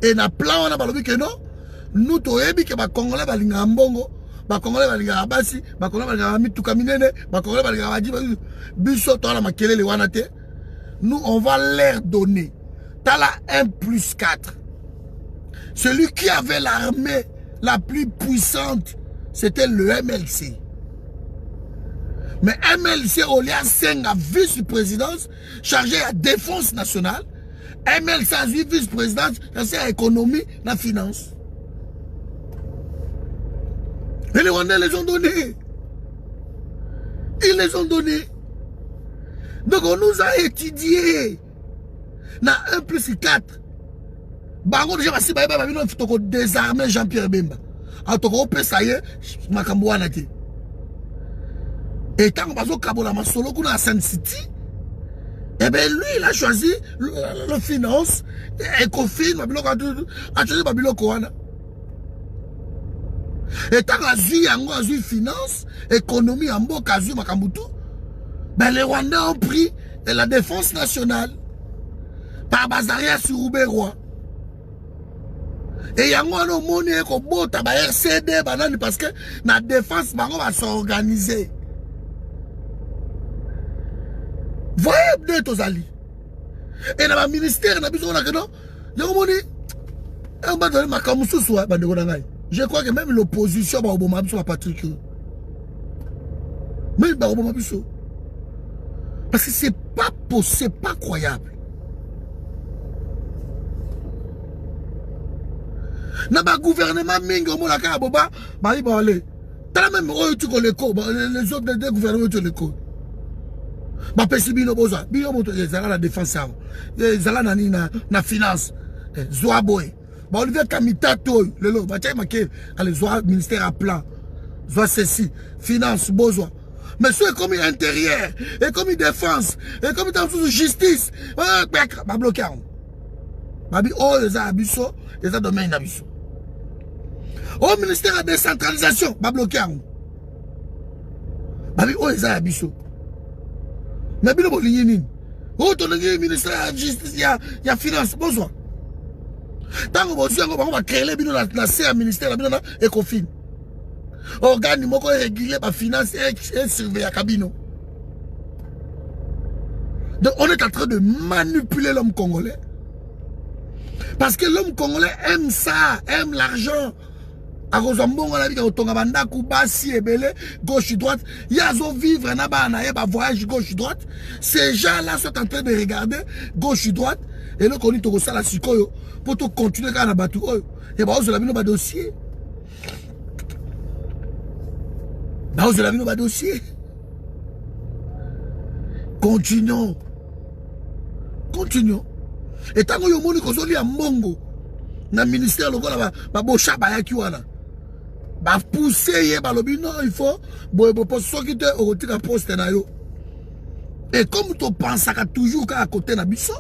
Et na plan wana balobi que non. Nous toyebi que ba Congolais balinga mbongo. Ba Congolais balinga abasi. Ba Congolais balinga mituka minene. Ba Congolais balinga baji. Biso to la makelele wana te. Nous on va leur donner. Tala 1+4. Celui qui avait l'armée la plus puissante, c'était le MLC. Mais MLC, au lieu de vice-présidence, chargé à la défense nationale, MLC a vice-présidence, chargé à l'économie, la finance. Et les Rwandais les ont donnés. Ils les ont donnés. Donc on nous a étudié. Na 1+4. Bango déjà si ba faut désarmer Jean-Pierre Bemba. En tout cas, ça y est, makambo wana te. Et tant que la masolo qu'on a Sun City, eh bien lui il a choisi le finance, Ecofin, a choisi Babiloko wana. Et tant que Azui finance, économie en Mboka Azui Makambutu, ben les Rwandais ont pris la défense nationale par Bazaria sur Roubaix-Roi. Et yango ano moni eko bota ba RCD banani parce que la défense bango va s'organiser. voyez deux tozali. Et dans le ministère, on a besoin de non. Je crois que même l'opposition va au Mabiso, Patrick. Même au Mabiso. Parce que c'est pas possible, c'est pas croyable. Dans le gouvernement, Mingo, Molaka, Boba, Bali Balé. T'as même les autres des gouvernements de l'école. Bah, Pessibino Boza, Bino, ils ont la défense, ils ont la finance, Zoaboy. Bah, Olivier Kamitato, le lot, bah, tiens, allez, Zoa, ministère à plan, Zoa ceci, finance, Bozoa. Mais ceux comme intérieur, et comme défense, et comme dans la justice, bah, bloqué. Bah, oh, ils ont abisso, ils ont domaine d'abisso. Au ministère de décentralisation, bah, bloqué. Bah, oh, ils ont abisso. Mais bien, bon, le ministère de la justice, il y a finance, besoin. Tant qu'on va créer le ministère, et qu'on finit. Organe, il faut réguler la finance et surveiller la cabine. Donc, on est en train de manipuler l'homme congolais. Parce que l'homme congolais aime ça, aime l'argent. À cause de mon avis, gauche droite, il y a vivre un voyage gauche droite. Ces gens-là sont en train de regarder gauche droite. Et là, on dit que ça la sikoyo pour tout continuer à battre. Et bah, vous avez mis nos dossiers. Bah, vous avez mis nos dossiers. Continuons. Continuons. Et tant que vous avez mis nos dossiers à Mongo, dans le ministère, le gars, bah, bocha, bah, yakiwana. Bah, pousser, bah, lobby, non, il faut, bon, pour ceux qui te retirent la poste, et comme tu penses à toujours qu'à côté de Bisso,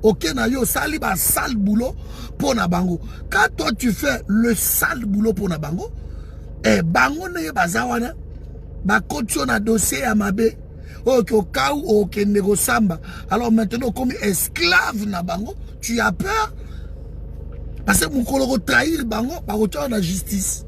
ok, na yo, sali, bah, sale boulot pour Nabango. Quand toi, tu fais le sale boulot pour Nabango, et bango, ne bazawana, bah, quand tu as un dossier à Mabé, ok, au cas où, ok, négociamba. Alors maintenant, comme esclave Nabango, tu as peur, parce que mon collègue trahir bango, par retour à la justice.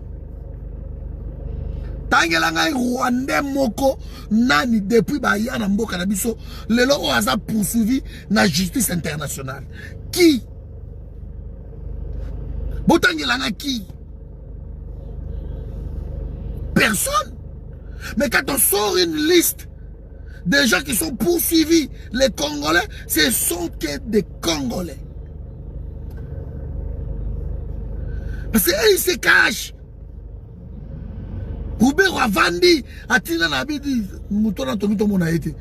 Tangelanga Rwandais moko nani depuis Bahia na mboka na biso lelo o aza poursuivi na justice internationale. Qui? Botangelanga qui? Personne. Mais quand on sort une liste des gens qui sont poursuivis, les Congolais, ce sont que des Congolais. Parce qu'ils se cachent. Roubert Avandi, Atina Nabidi, Moutona Tomito Monaïti.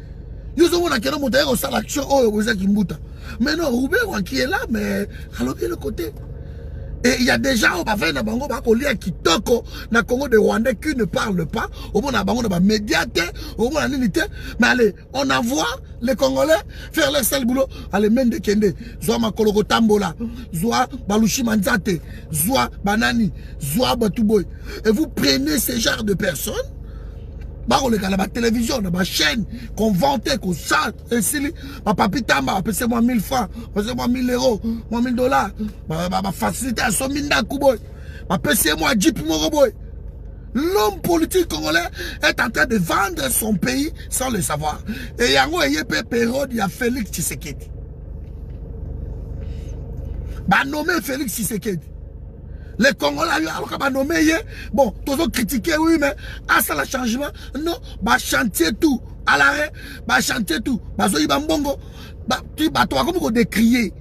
Nous avons la question de l'action, oh, vous êtes Kimbuta. Mais non, Roubert qui est là, mais alors de l'autre côté. Et il y a des gens au Bafé Nabango, qui toquent dans le Congo des Rwandais qui ne parlent pas. Au moins, on a médiateur, au moins, mais allez, on envoie les Congolais faire leur sale boulot. Allez, Mende Kende, Zoa Makoloko Tambola, Zoa Balushi Manzate, Zoa Banani, Zoa Batouboy. Et vous prenez ce genre de personnes. Bah, on est à la télévision, dans ma chaîne, qu'on vantait, qu'on chante, et si, papa Pitamba, passez-moi 1000 francs, passez-moi 1000 euros, moi 1000 dollars, bah, facilité à son minda Kouboy, bah, passez-moi Jeep Moroboy. L'homme politique congolais est en train de vendre son pays sans le savoir. Et il y a un période, il y a Félix Tshisekedi. Bah, nommé Félix Tshisekedi. Les Congolais, alors qu'on va nommer, bon, tous ont critiqué, oui, mais à ça le changement, non, bah chantier tout, à l'arrêt, bah chantier tout, bah soyez bambongo, bah tu bah toi comme on décrier.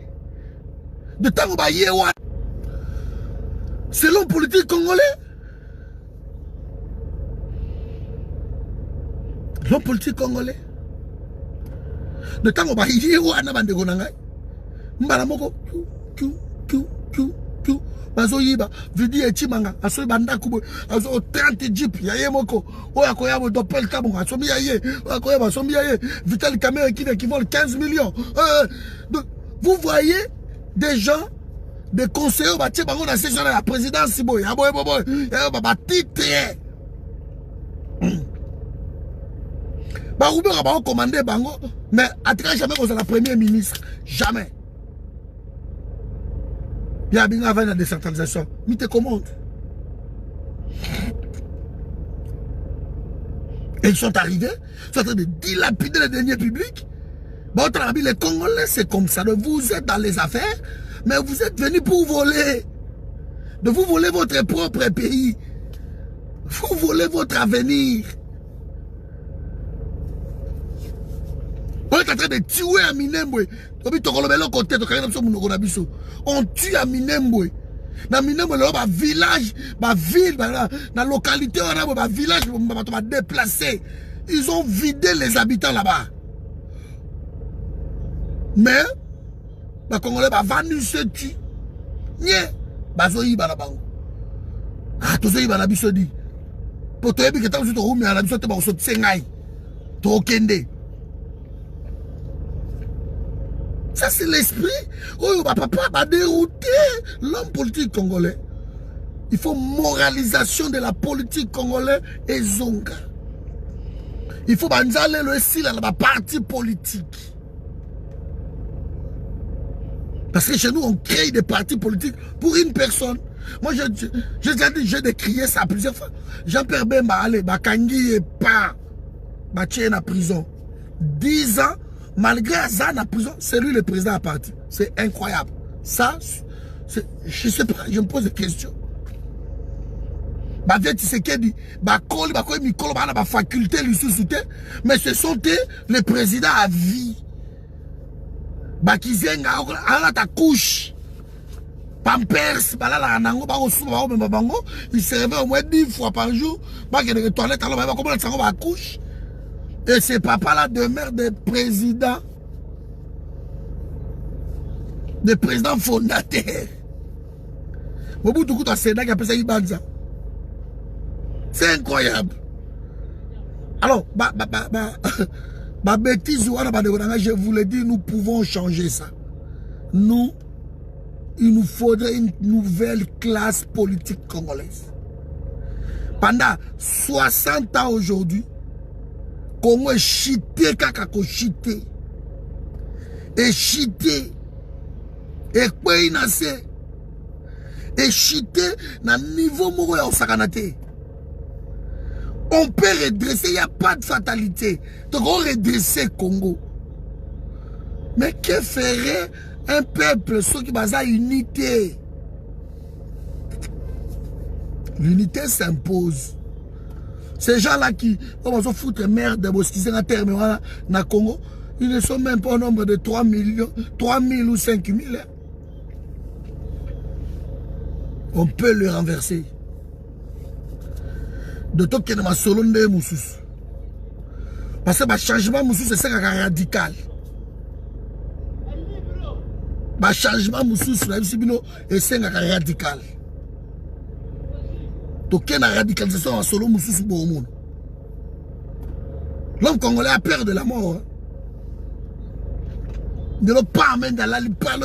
De temps où bah yewa, c'est l'homme politique congolais. L'homme politique congolais. De temps où bah yewa na bande gonangai, mbala moko, bazoyiba vidi etimanga aso banda kubo aso 30 jeep ya yemoko oya koyabo dopel kabonga asomi ya ye oya koyaba asomi ya ye Vital Kamerhe qui vole 15 millions. Donc, vous voyez des gens, des conseillers bâtis bango na session de la présidence boy aboy boy baba titre ba Roubert ba commander bango mais à jamais qu'on soit la premier ministre jamais. Il y a bien avant la décentralisation. Mais te commande. Et ils sont arrivés, ils sont en train de dilapider les deniers publics. Les Congolais, c'est comme ça. Vous êtes dans les affaires, mais vous êtes venus pour voler. De vous voler votre propre pays. Vous volez votre avenir. On est en train de tuer à Minembwe. On tue à Minembwe. Dans Minembwe, il village, ville, dans localité, village, va déplacer. Ils ont vidé les habitants là-bas. Mais, les Congolais va venir se tuer. Nye, bazoyi banabango. Ah, tozoyi banabiso di. Pour toi, que tu as roumi à la biso te ba so tsengai. To kende. Ça c'est l'esprit. Oh, papa va dérouter l'homme politique congolais. Il faut moralisation de la politique congolaise et zonga. Il faut banzale le style à la parti politique. Parce que chez nous, on crée des partis politiques pour une personne. Moi, j'ai décrié ça plusieurs fois. Jean-Pierre Bemba, allez, Bakangi et pas, Batien en prison. 10 ans, malgré Azan en prison, c'est lui le président à parti. C'est incroyable. Ça, je sais pas, je me pose des questions. Faculté, mais ce sont les présidents à vie. Bakizenga, ala ta couche. Pampers, balala nango, il se réveille au moins 10 fois par jour. Qu'il y a des toilettes, alors comment ça va couche. Et ce papa-là demeure des présidents. Des présidents fondateurs. Mobutu Kuta Sénat qui appelle ça Ibanza. C'est incroyable. Alors, bêtise, je vous l'ai dit, nous pouvons changer ça. Nous, il nous faudrait une nouvelle classe politique congolaise. Pendant 60 ans aujourd'hui, Congo est chité, kakako chité. Et chité. Et quoi il n'a c'est. Et chité, na niveau moro ya osakanate. On peut redresser, il n'y a pas de fatalité. Donc on redresser Congo. Mais que ferait un peuple ceux qui basa unité? L'unité s'impose. Ces gens-là qui vont se foutre merde qui sont à terme dans Congo, ils ne sont même pas au nombre de 3 millions, 3 000 ou 5 000. On peut le renverser. De tout que ma solo de Moussous. Parce que le changement Moussous c'est radical. Le changement Moussous c'est radical. Donc il y a une radicalisation en solo Moussous pour le monde. L'homme congolais a peur de la mort. Ne le pas même dans la lipa,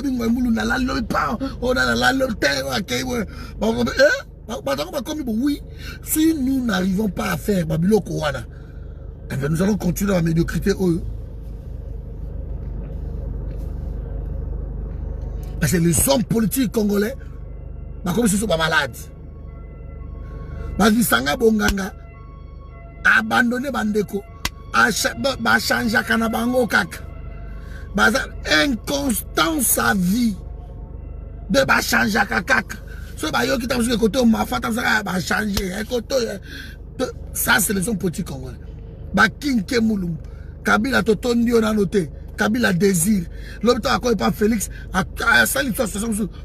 oui, si nous n'arrivons pas à faire Babilo Kouana, nous allons continuer la médiocrité. Parce que les hommes politiques congolais, comme ils sont pas malades. Sanga Bonganga abandonné Bandeko, a changé Kanabango Kak. Inconstance à vie de changer Kakak. Ça, c'est les hommes politiques congolais. Bakinke Moulum, Kabila Totondi, on a noté. Kabila désir. L'homme a quoi pas Félix,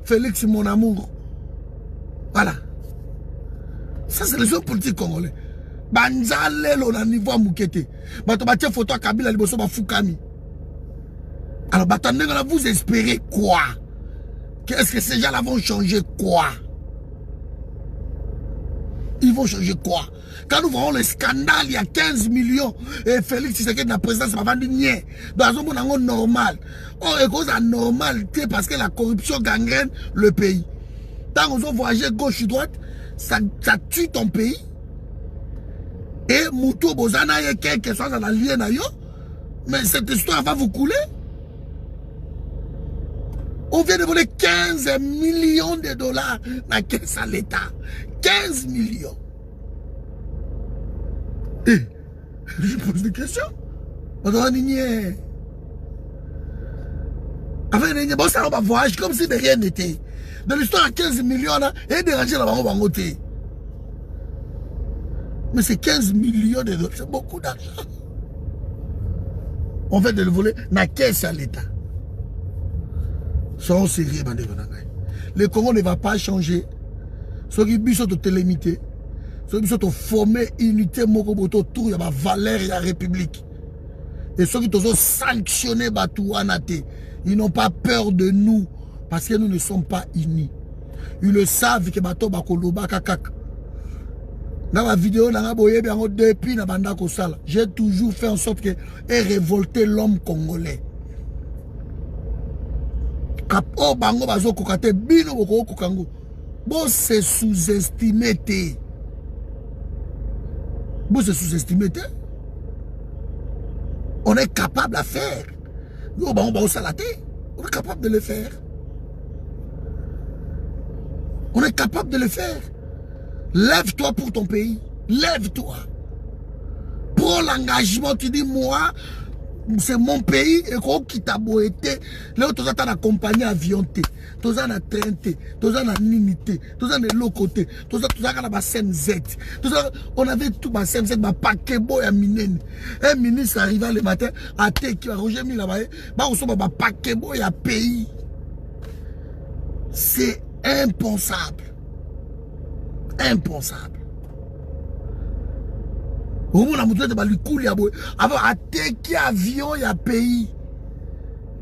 Félix, mon amour. Voilà. Ça, c'est les hommes politiques congolais. Banzale, on a niveau à Moukete. Batobatia photo à Kabila, Liboso, Foukami. Alors, vous espérez quoi? Qu'est-ce que ces gens-là vont changer quoi? Ils vont changer quoi? Quand nous voyons le scandale, il y a 15 millions et Félix Tshisekedi la présidence, ça va vendre niais. Dans un monde normal. Or, et cause normal, parce que la corruption gangrène le pays. Quand on voyage gauche ou droite, ça tue ton pays. Et Moutou Bozana, il y a quelque chose dans la ligne, mais cette histoire va vous couler. On vient de voler 15 millions de dollars dans la caisse à l'État. 15 millions. Et je pose des questions. On doit nier. Avec les gens, ça va voyage comme si de rien n'était. Dans l'histoire à 15 millions, et déranger la banque en côté. Mais c'est 15 millions de dollars, c'est beaucoup d'argent. On fait de le voler, n'a caisse à l'État. Soyons sérieux, le Congo ne va pas changer. Ceux qui sont télémités, ceux qui sont formés, unité, mokoboto, tout, il y a ma valeur, il y a la République. Et ceux qui sont sanctionnés, ils n'ont pas peur de nous parce que nous ne sommes pas unis. Ils le savent que bato bakoloba kakak. Dans ma vidéo, j'ai toujours fait en sorte que et révolter l'homme congolais. Kapo bango bazo kokate bino boko kokango. Bon c'est sous-estimé. Bon c'est sous-estimé. On est capable à faire. Nous on va salater. On est capable de le faire. On est capable de le faire. Lève-toi pour ton pays. Lève-toi. Prends l'engagement. Tu dis, moi, c'est mon pays. Et qu'on quitte à boété. Là, tu as accompagné avion. Tu as un train. Tu as un unité. Tu as un l'autre côté. Tu as un SMZ. On avait tout ma SMZ. Ma paquet boy à Minen. Un ministre arriva le matin. À Teki. À Roger Mila. On se ma paquet boy à pays. C'est impensable. Impensable. Au moins, la moto de Balikouli, avant, à Teki avion, il y a pays.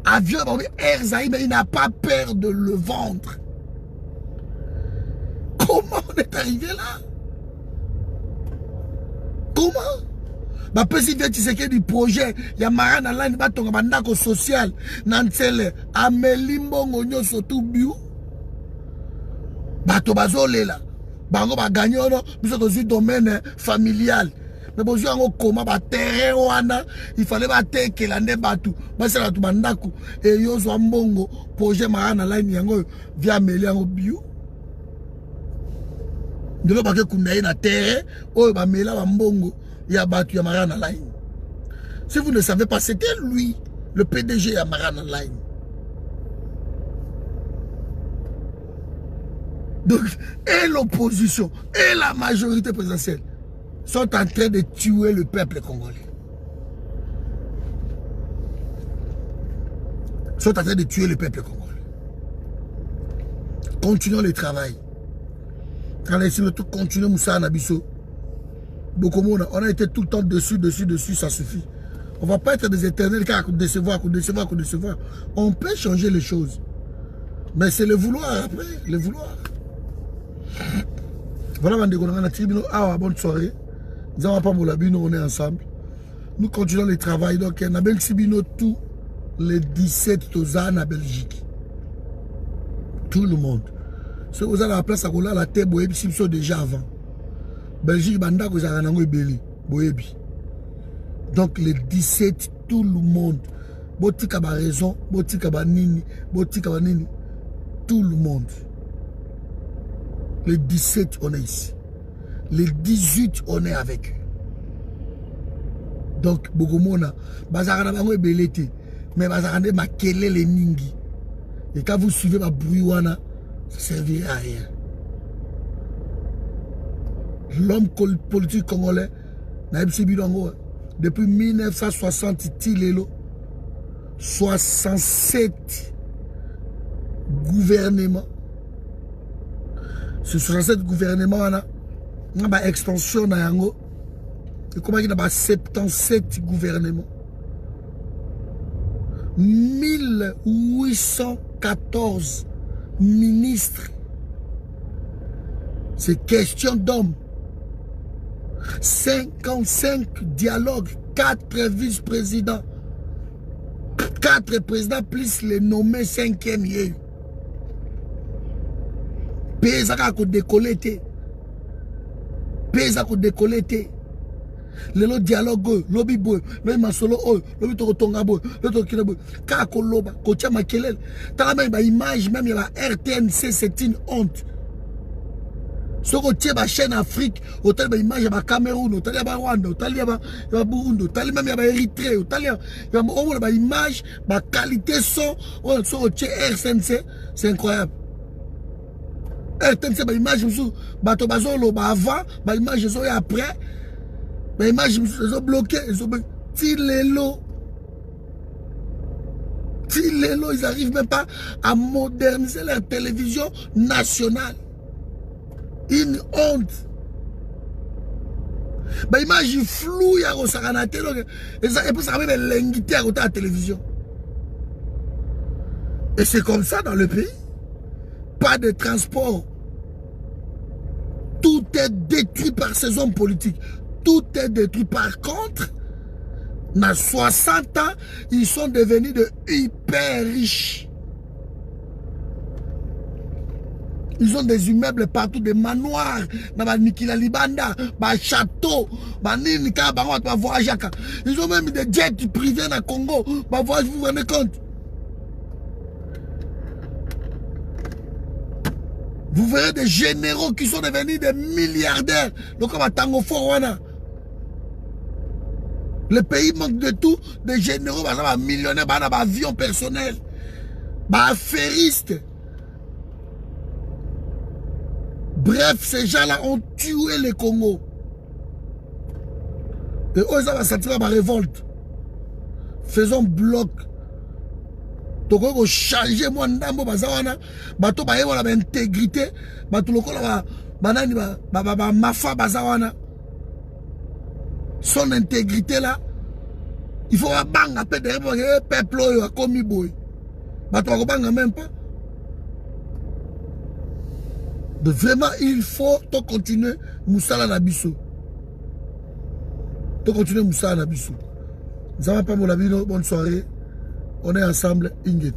Avion, Air Zahir, mais il n'a pas peur de le vendre. Comment on est arrivé là? Comment? Bah, président, tu sais qu'il y a du projet, il y a Marana Line, il y a social, Nansele, Amelimbo, Ngonyo, surtout Biou. Bah, Tobazole là. Bango ba gagné non biso dans un domaine familial mais bon yo comment ba terrain wana il fallait ba teke la ne batu ba sala tu bandaku et yo zo mbongo projet Marana Line yango via meli yango bio de lo ba ke kundaye na terrain o ba mela ba mbongo ya batu ya Marana Line. Si vous ne savez pas, c'était lui le PDG ya Marana Line. Donc, et l'opposition, et la majorité présidentielle sont en train de tuer le peuple congolais. Sont en train de tuer le peuple congolais. Continuons le travail. Quand les signes tout continuent, Moussa Nabiso. On a été tout le temps dessus, ça suffit. On ne va pas être des éternels car décevoir. On peut changer les choses. Mais c'est le vouloir après, le vouloir. Voilà, bonne soirée. Nous n'avons pas Moulabino, on est ensemble. Nous continuons le travail. Donc, on a bien Sibino tous les 17 Tozan à Belgique. Tout le monde. Ceux qui ont la place à Gola, la terre, Boébi, sont déjà avant. Belgique, Banda, vous avez un Boébi. Donc, les 17, tout le monde. Botika a raison, Botika a nini, tout le monde. Les 17, on est ici. Les 18, on est avec eux. Donc, Bogomona, Bazarana Bango est belleté. Mais Bazarana Makele les Ningi. Et quand vous suivez ma brouillana, ça ne servira à rien. L'homme politique congolais, depuis 1960, Tilelo, 67 gouvernements. Ce 67 gouvernements, on a une extension. Et comment il y a 77 gouvernements. 1814 ministres. C'est question d'hommes. 55 dialogues, 4 vice-présidents. 4 présidents plus les nommés 5e lieu. Pays à décolleté. Pays à décolleté. Le dialogue, lobby boy, le masolo, lobby totonga boy, le tokina boy, kakoloba, kocha makelel. T'as même image, même il y a RTNC, c'est une honte. Ce que ma chaîne Afrique, autant de images à Cameroun, autant de Rwanda, autant de Burundi, autant de même Érythrée, autant de images, ma qualité son, sur RSNC, c'est incroyable. RSNC, ma image, bateau bazolo, avant, ma image, après, ma image, ils ont bloqué, ils ont Tilelo, ils n'arrivent même pas à moderniser leur télévision nationale. Une honte. Bah image floue ya rosakana télé et puis ça même l'ingité à côté de la télévision. Et c'est comme ça dans le pays. Pas de transport. Tout est détruit par ces hommes politiques. Tout est détruit. Par contre, dans 60 ans, ils sont devenus de hyper riches. Ils ont des immeubles partout, des manoirs, dans Nikila Libanda, des châteaux, ils ont même des jets privés dans le Congo. Vous vous rendez compte? Vous verrez des généraux qui sont devenus des milliardaires. Donc, comme à Tango Forwana. Le pays manque de tout. Des généraux, des millionnaires, des avions personnels, des affairistes. Bref, ces gens-là ont tué le Congo. Et eux, ça va sentir ma révolte. Faisons bloc. Donc, on va changer mon ndambo, bato ba yewa la intégrité, bato loko la banani ba mafa bazawana. Son intégrité là, il faut un bang à pédérer pour que le peuple a commis boy. Bato ba bang même pas. Donc vraiment, il faut continuer Moussala Nabiso. Continuer Moussala Nabiso. Nous n'avons pas mon avis, bonne soirée. On est ensemble, Ingrid.